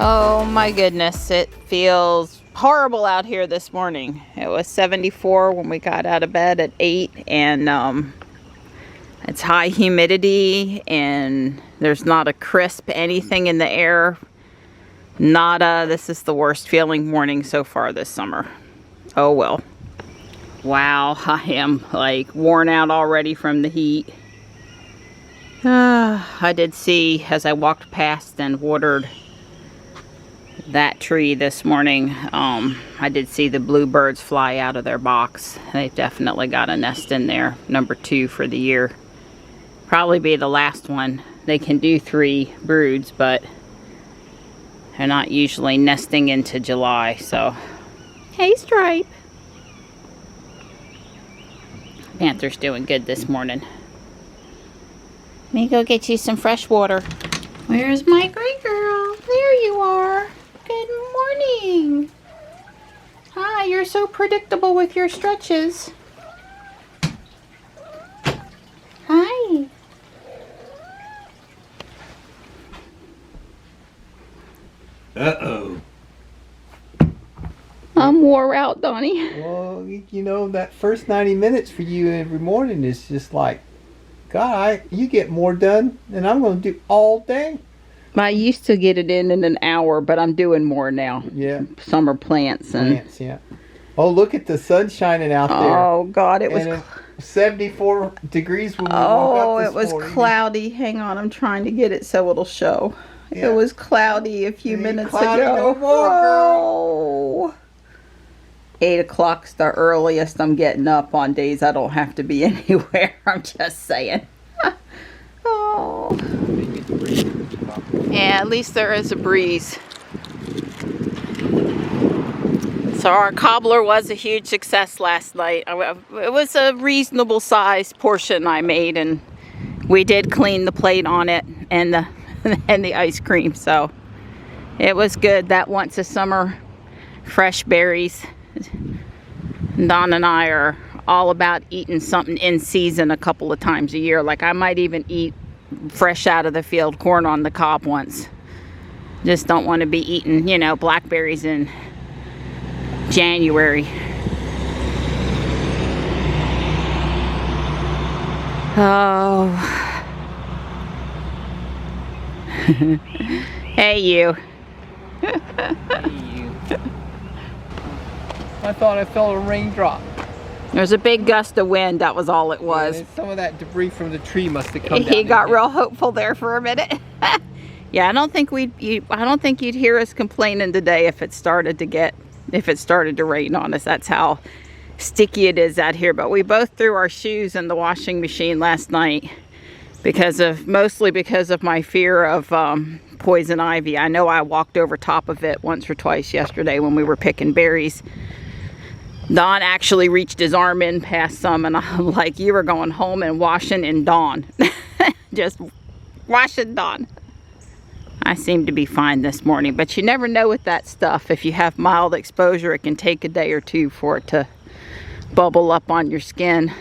Oh my goodness, it feels horrible out here this morning. It was 74 when we got out of bed at 8, and it's high humidity and there's not a crisp anything in the air. Nada. This is the worst feeling morning so far this summer. Oh well. Wow, I am like worn out already from the heat. I did see as I walked past and watered that tree this morning, I did see the bluebirds fly out of their box. They've definitely got a nest in there, number 2 for the year. Probably be the last one. They can do 3 broods, but they're not usually nesting into July. So, hey Stripe. Panther's doing good this morning. Let me go get you some fresh water. Where's my great girl? There you are. Good morning. Hi, you're so predictable with your stretches. Hi. Uh-oh. I'm wore out, Donnie. Well, you know, that first 90 minutes for you every morning is just like, God, you get more done than I'm going to do all day. I used to get it in an hour, but I'm doing more now. Yeah. Summer plants. And plants, yeah. Oh, look at the sun shining out there. Oh, God, it was... And 74 degrees when we woke up it was morning. cloudy. Hang on, I'm trying to get it so it'll show. Yeah. It was cloudy a few minutes cloudy ago. No more, girl. 8 o'clock's the earliest I'm getting up on days I don't have to be anywhere. I'm just saying. Oh. Yeah, at least there is a breeze. So our cobbler was a huge success last night. It was a reasonable sized portion I made, and we did clean the plate on it and the and the ice cream. So it was good. That once a summer, fresh berries. Don and I are all about eating something in season a couple of times a year. Like I might even eat fresh out of the field corn on the cob once. Just don't want to be eating, you know, blackberries in January. Oh. Hey you. I thought I felt a raindrop. There's a big gust of wind, that was all it was. Yeah, some of that debris from the tree must have come down. He got real hopeful there for a minute. Yeah, I don't think you'd hear us complaining today if it started to rain on us. That's how sticky it is out here. But we both threw our shoes in the washing machine last night mostly because of my fear of poison ivy. I know I walked over top of it once or twice yesterday when we were picking berries. Don actually reached his arm in past some, and I'm like, you were going home and washing in Dawn. Just washing Dawn. I seem to be fine this morning, but you never know with that stuff. If you have mild exposure, it can take a day or two for it to bubble up on your skin.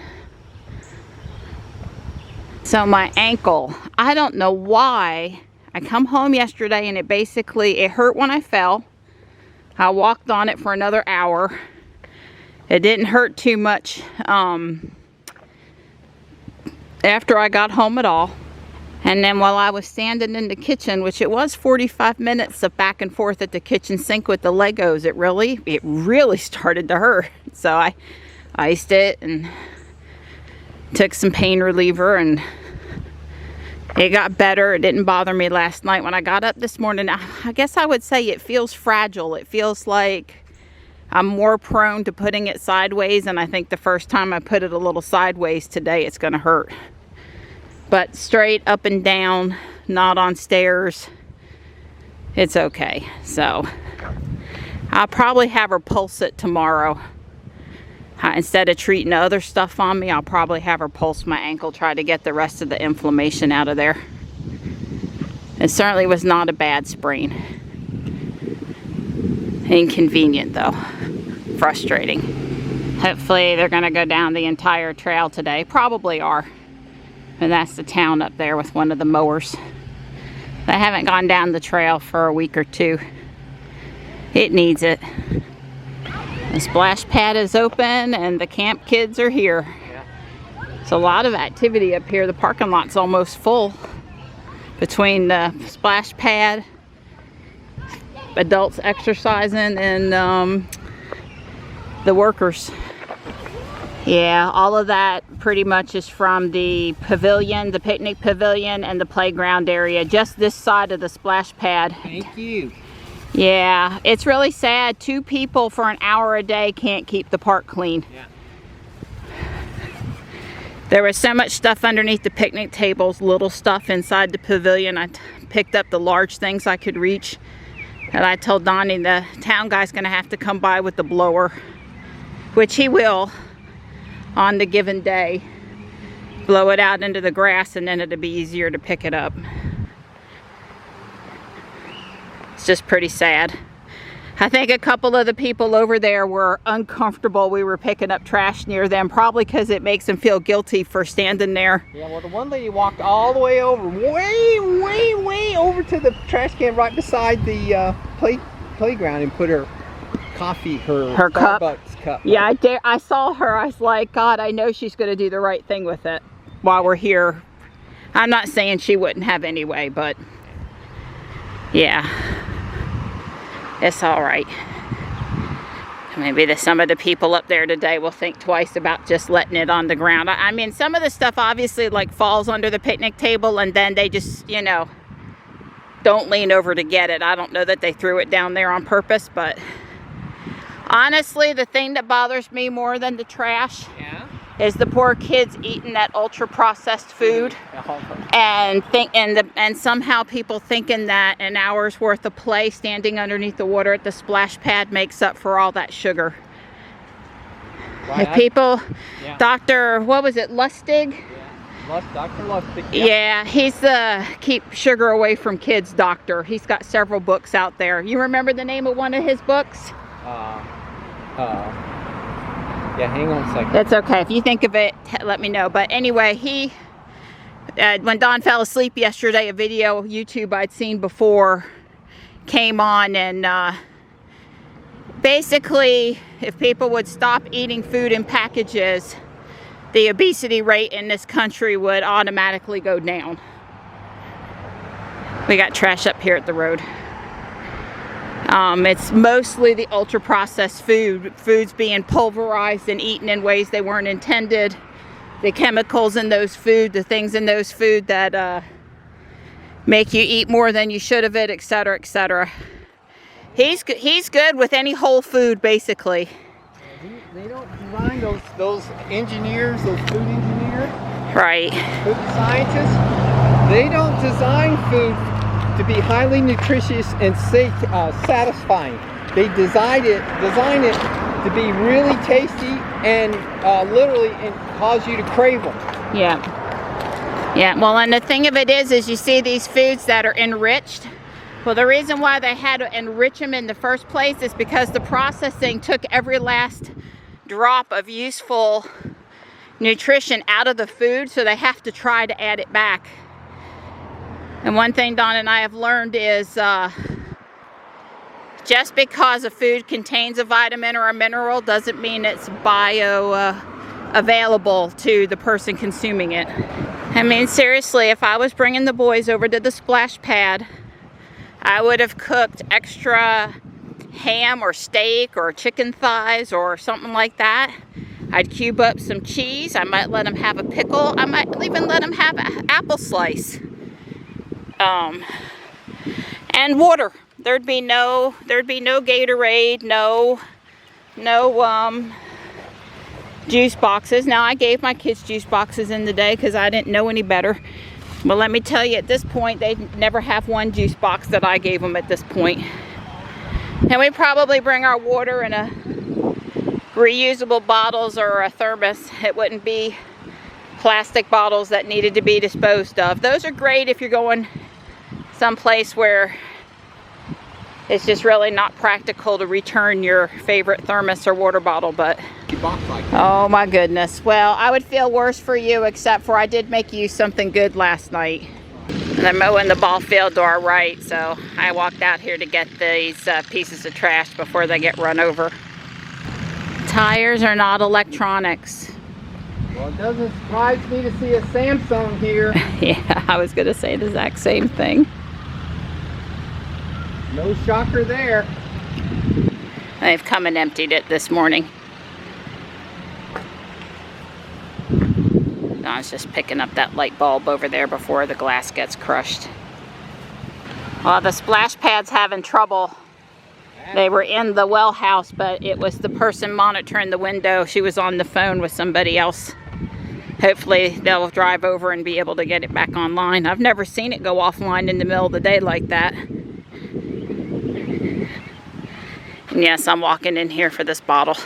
So my ankle, I don't know why. I come home yesterday and it hurt when I fell. I walked on it for another hour. It didn't hurt too much after I got home at all. And then while I was standing in the kitchen, which it was 45 minutes of back and forth at the kitchen sink with the Legos, it really started to hurt. So I iced it and took some pain reliever, and it got better. It didn't bother me last night. When I got up this morning, I guess I would say it feels fragile. It feels like I'm more prone to putting it sideways, and I think the first time I put it a little sideways today, it's going to hurt. But straight up and down, not on stairs, it's okay. So I'll probably have her pulse it tomorrow. Instead of treating other stuff on me, I'll probably have her pulse my ankle, try to get the rest of the inflammation out of there. It certainly was not a bad sprain. Inconvenient though. Frustrating. Hopefully they're going to go down the entire trail today. Probably are. And that's the town up there with one of the mowers. I haven't gone down the trail for a week or two. It needs it. The splash pad is open and the camp kids are here. It's a lot of activity up here. The parking lot's almost full between the splash pad, adults exercising, and the workers. Yeah, all of that pretty much is from the pavilion, the picnic pavilion, and the playground area. Just this side of the splash pad. Thank you. Yeah, it's really sad. 2 people for an hour a day can't keep the park clean. Yeah. There was so much stuff underneath the picnic tables, little stuff inside the pavilion. I picked up the large things I could reach. And I told Donnie the town guy's gonna have to come by with the blower, which he will on the given day. Blow it out into the grass and then it'll be easier to pick it up. It's just pretty sad. I think a couple of the people over there were uncomfortable we were picking up trash near them, probably because it makes them feel guilty for standing there. Yeah, well, the one lady walked all the way over, way over to the trash can right beside the playground and put her coffee, her cup. Starbucks cup. Yeah, I saw her. I was like, God, I know she's going to do the right thing with it while we're here. I'm not saying she wouldn't have anyway, but yeah. It's all right. Maybe some of the people up there today will think twice about just letting it on the ground. I mean, some of the stuff obviously like falls under the picnic table and then they just, you know, don't lean over to get it. I don't know that they threw it down there on purpose, but honestly, the thing that bothers me more than the trash is the poor kids eating that ultra processed food and somehow people thinking that an hour's worth of play standing underneath the water at the splash pad makes up for all that sugar. Right, if people, Dr. what was it, Lustig? Dr. Lustig. Yeah, he's the keep sugar away from kids doctor. He's got several books out there. You remember the name of one of his books? Yeah, hang on a second. That's okay. If you think of it, let me know. But anyway, he, when Don fell asleep yesterday, a video YouTube I'd seen before came on, and basically, if people would stop eating food in packages, the obesity rate in this country would automatically go down. We got trash up here at the road. It's mostly the ultra processed foods being pulverized and eaten in ways they weren't intended. The chemicals in those food, the things in those food that make you eat more than you should have it, etc., etc. He's good with any whole food, basically. They don't design those engineers, those food engineers, right? Food scientists. They don't design food to be highly nutritious and satisfying. They design it to be really tasty and literally cause you to crave them. Yeah, well, and the thing of it is you see these foods that are enriched. Well, the reason why they had to enrich them in the first place is because the processing took every last drop of useful nutrition out of the food, so they have to try to add it back. And one thing Don and I have learned is just because a food contains a vitamin or a mineral doesn't mean it's available to the person consuming it. I mean, seriously, if I was bringing the boys over to the splash pad, I would have cooked extra ham or steak or chicken thighs or something like that. I'd cube up some cheese. I might let them have a pickle. I might even let them have an apple slice. And water. There'd be no Gatorade, no juice boxes. Now, I gave my kids juice boxes in the day because I didn't know any better. But let me tell you, at this point, they never have one juice box that I gave them at this point. And we probably bring our water in a reusable bottles or a thermos. It wouldn't be plastic bottles that needed to be disposed of. Those are great if you're going someplace where it's just really not practical to return your favorite thermos or water bottle, but oh my goodness. Well, I would feel worse for you, except for I did make you something good last night. And they're mowing the ball field to our right, so I walked out here to get these pieces of trash before they get run over. Tires are not electronics. Well, it doesn't surprise me to see a Samsung here. Yeah, I was going to say the exact same thing. No shocker there. They've come and emptied it this morning. Don's just picking up that light bulb over there before the glass gets crushed. Well, the splash pad's having trouble. They were in the well house, but it was the person monitoring the window. She was on the phone with somebody else. Hopefully they'll drive over and be able to get it back online. I've never seen it go offline in the middle of the day like that. And yes, I'm walking in here for this bottle.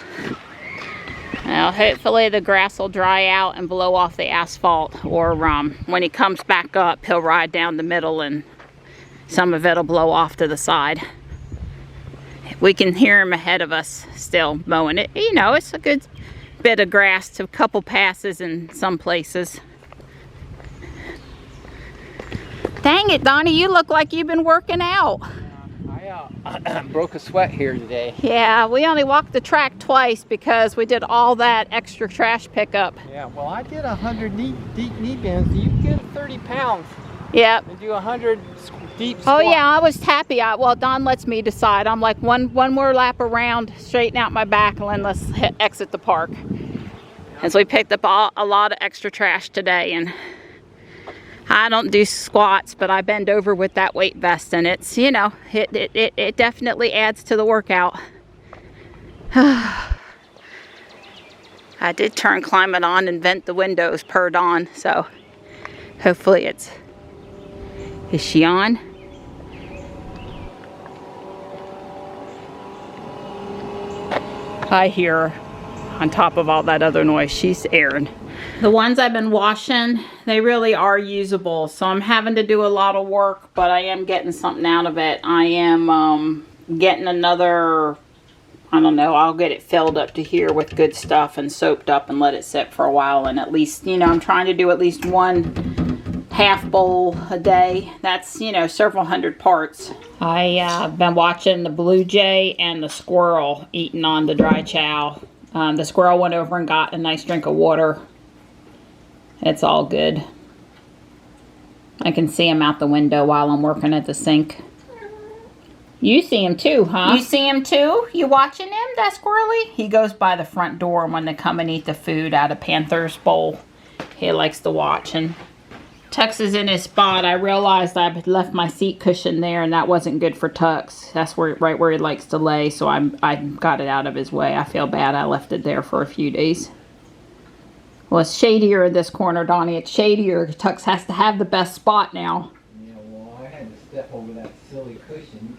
Now, hopefully the grass will dry out and blow off the asphalt, or when he comes back up, he'll ride down the middle and some of it will blow off to the side. We can hear him ahead of us still mowing it. You know, it's a good bit of grass, a couple passes in some places. Dang it, Donnie, you look like you've been working out. I broke a sweat here today. Yeah, we only walked the track twice because we did all that extra trash pickup. Yeah, well, I did 100 deep knee bends. You get 30 pounds. Yep. And do 100 deep squats. Oh yeah, I was happy. Well, Don lets me decide. I'm like, one more lap around, straighten out my back, and then let's exit the park. And so we picked up a lot of extra trash today, and I don't do squats, but I bend over with that weight vest, and it's, you know, it definitely adds to the workout. I did turn climate on and vent the windows per Dawn, so hopefully it's... Is she on? I hear her on top of all that other noise. She's airing. The ones I've been washing, they really are usable. So I'm having to do a lot of work, but I am getting something out of it. I am getting another, I don't know, I'll get it filled up to here with good stuff and soaped up and let it sit for a while. And at least, you know, I'm trying to do at least one half bowl a day. That's, you know, several hundred parts. I've been watching the blue jay and the squirrel eating on the dry chow. The squirrel went over and got a nice drink of water. It's all good. I can see him out the window while I'm working at the sink. You see him too, huh? You see him too? You watching him, that squirrely? He goes by the front door when they come and eat the food out of Panther's bowl. He likes to watch. And Tux is in his spot. I realized I left my seat cushion there, and that wasn't good for Tux. That's right where he likes to lay, so I got it out of his way. I feel bad I left it there for a few days. Well, it's shadier in this corner, Donnie. It's shadier. Tux has to have the best spot now. Yeah, well, I had to step over that silly cushion.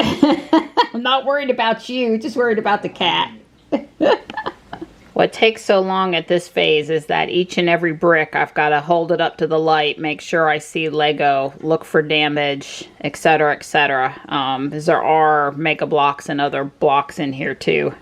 I'm not worried about you, just worried about the cat. What takes so long at this phase is that each and every brick, I've got to hold it up to the light, make sure I see Lego, look for damage, etc., etc. Because there are mega blocks and other blocks in here too.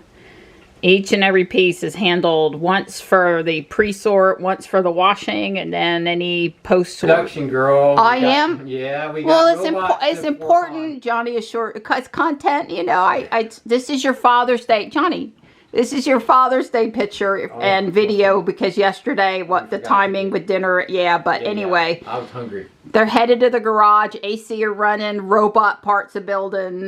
Each and every piece is handled once for the pre-sort, once for the washing, and then any post-sort. Production girl. Am? Yeah, we got Well, it's important, Johnny is short. It's content, you know. This is your Father's Day. Johnny, this is your Father's Day picture and video because yesterday, the timing with dinner, but anyway. Yeah. I was hungry. They're headed to the garage. AC are running. Robot parts are building.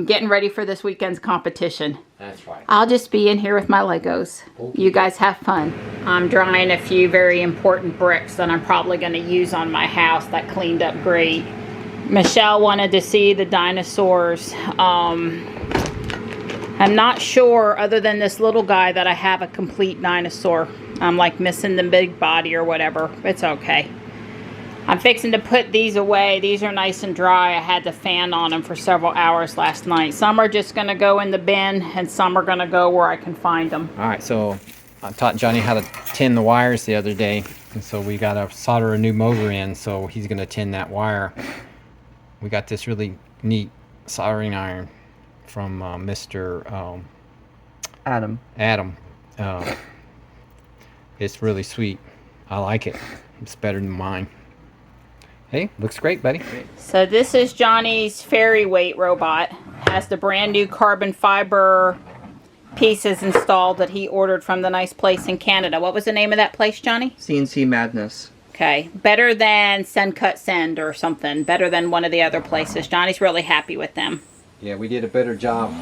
Getting ready for this weekend's competition. That's right. I'll just be in here with my Legos. Okay. You guys have fun. I'm drying a few very important bricks that I'm probably going to use on my house that cleaned up great. Michelle wanted to see the dinosaurs. I'm not sure, other than this little guy, that I have a complete dinosaur. I'm like missing the big body or whatever. It's okay. I'm fixing to put these away. These are nice and dry. I had the fan on them for several hours last night. Some are just going to go in the bin, and some are going to go where I can find them. All right, so I taught Johnny how to tin the wires the other day, and so we got to solder a new motor in, so he's going to tin that wire. We got this really neat soldering iron from Mr. Adam. It's really sweet. I like it. It's better than mine. Hey, looks great, buddy. So this is Johnny's fairy weight robot. Has the brand new carbon fiber pieces installed that he ordered from the nice place in Canada. What was the name of that place, Johnny? CNC Madness. Okay, better than Send Cut Send or something. Better than one of the other places. Johnny's really happy with them. Yeah, we did a better job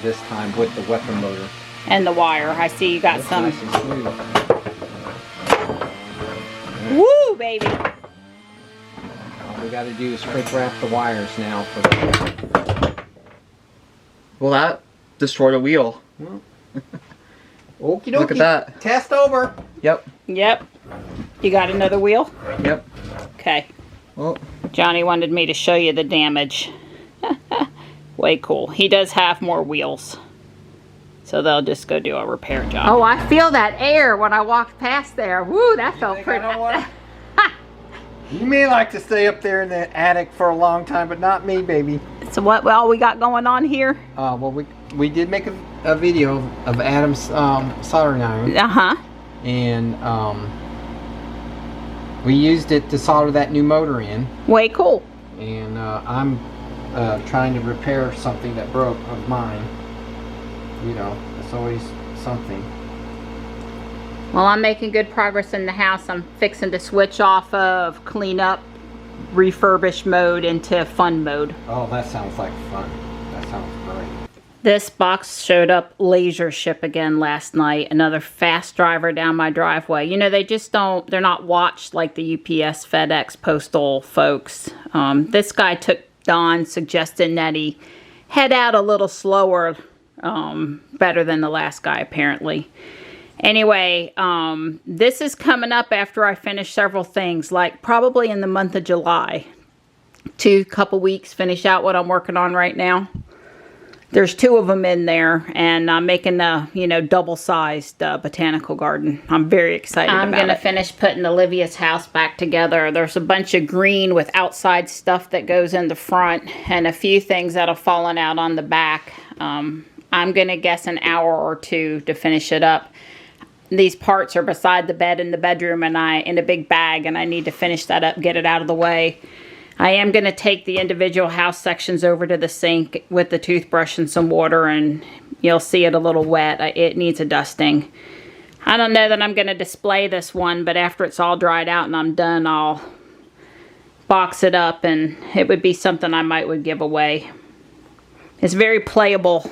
this time with the weapon motor. And the wire. I see you got Looks some. nice and smooth. Woo, baby! All we got to do is shrink wrap the wires now for the... Well, that destroyed a wheel. Okie dokie. Look at that. Test over. Yep. Yep. You got another wheel? Yep. Okay. Well, Johnny wanted me to show you the damage. Way cool. He does have more wheels. So they'll just go do a repair job. Oh, I feel that air when I walked past there. Woo, that felt pretty. You may like to stay up there in the attic for a long time, but not me, baby. So what all we got going on here? Well, we did make a video of Adam's soldering iron. Uh-huh. And we used it to solder that new motor in. Way cool. And I'm trying to repair something that broke of mine. You know, it's always something. Well, I'm making good progress in the house. I'm fixing to switch off of cleanup, refurbish mode into fun mode. Oh, that sounds like fun. That sounds great. This box showed up laser ship again last night. Another fast driver down my driveway. You know, they just don't, they're not watched like the UPS, FedEx, postal folks. This guy took Don, suggesting that he head out a little slower, better than the last guy apparently. Anyway, this is coming up after I finish several things, like probably in the month of July. Couple weeks, finish out what I'm working on right now. There's 2 of them in there, and I'm making a, you know, double-sized botanical garden. I'm very excited about it. I'm going to finish putting Olivia's house back together. There's a bunch of green with outside stuff that goes in the front, and a few things that have fallen out on the back. I'm going to guess an hour or 2 to finish it up. These parts are beside the bed in the bedroom and in a big bag, and I need to finish that up, get it out of the way. I am going to take the individual house sections over to the sink with the toothbrush and some water, and you'll see it a little wet. It needs a dusting. I don't know that I'm going to display this one, but after it's all dried out and I'm done, I'll box it up, and it would be something I would give away. It's very playable.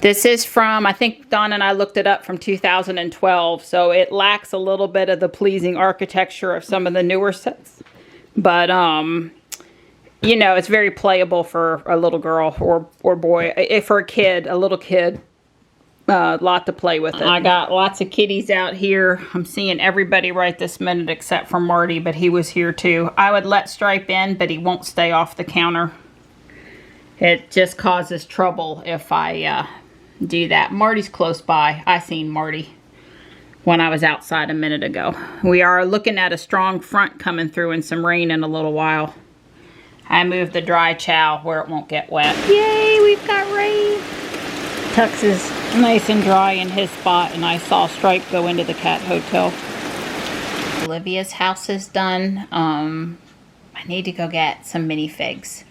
This is from, I think Don and I looked it up, from 2012, so it lacks a little bit of the pleasing architecture of some of the newer sets. But, you know, it's very playable for a little girl or boy. For a kid, a little kid, lot to play with it. I got lots of kitties out here. I'm seeing everybody right this minute except for Marty, but he was here too. I would let Stripe in, but he won't stay off the counter. It just causes trouble if I do that. Marty's close by. I seen Marty when I was outside a minute ago. We are looking at a strong front coming through and some rain in a little while. I moved the dry chow where it won't get wet. Yay, we've got rain. Tux is nice and dry in his spot, and I saw Stripe go into the cat hotel. Olivia's house is done. I need to go get some minifigs.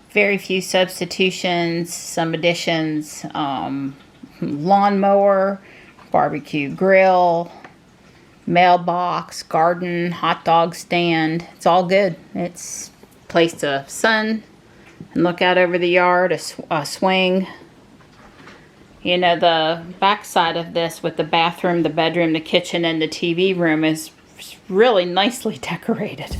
Very few substitutions, some additions, lawnmower, barbecue grill, mailbox, garden, hot dog stand. It's all good. It's a place to sun and look out over the yard, a swing. You know, the back side of this with the bathroom, the bedroom, the kitchen, and the TV room is really nicely decorated.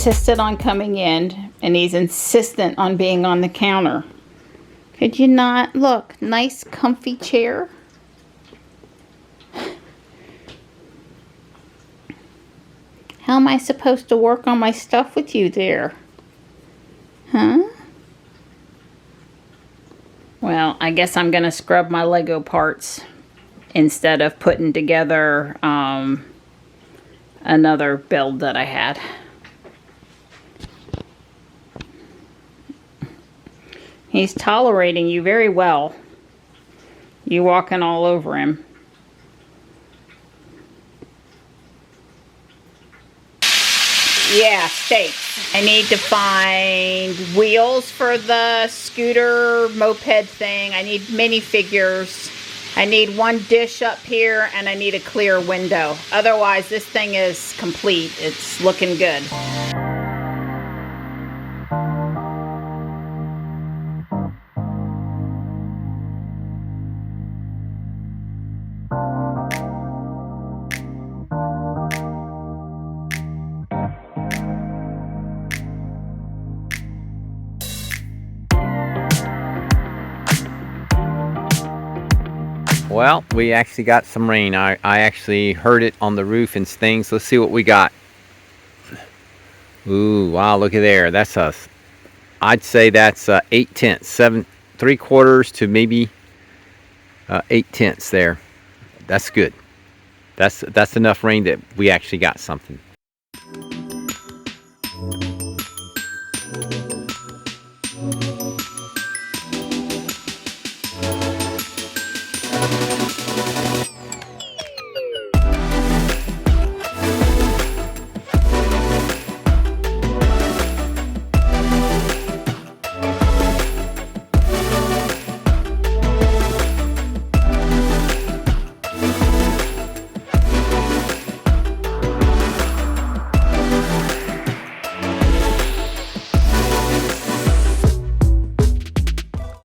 Insisted on coming in, and he's insistent on being on the counter. Could you not? Look, nice comfy chair. How am I supposed to work on my stuff with you there? Huh? Well, I guess I'm gonna scrub my Lego parts instead of putting together another build that I had. He's tolerating you very well. You walking all over him. Yeah, stakes. I need to find wheels for the scooter moped thing. I need minifigures. I need one dish up here, and I need a clear window. Otherwise, this thing is complete. It's looking good. Well, we actually got some rain. I actually heard it on the roof and things. Let's see what we got. Ooh, wow, look at there. That's us. I'd say that's 8/10, 7 3/4 to maybe 8/10 there. That's good. That's enough rain that we actually got something.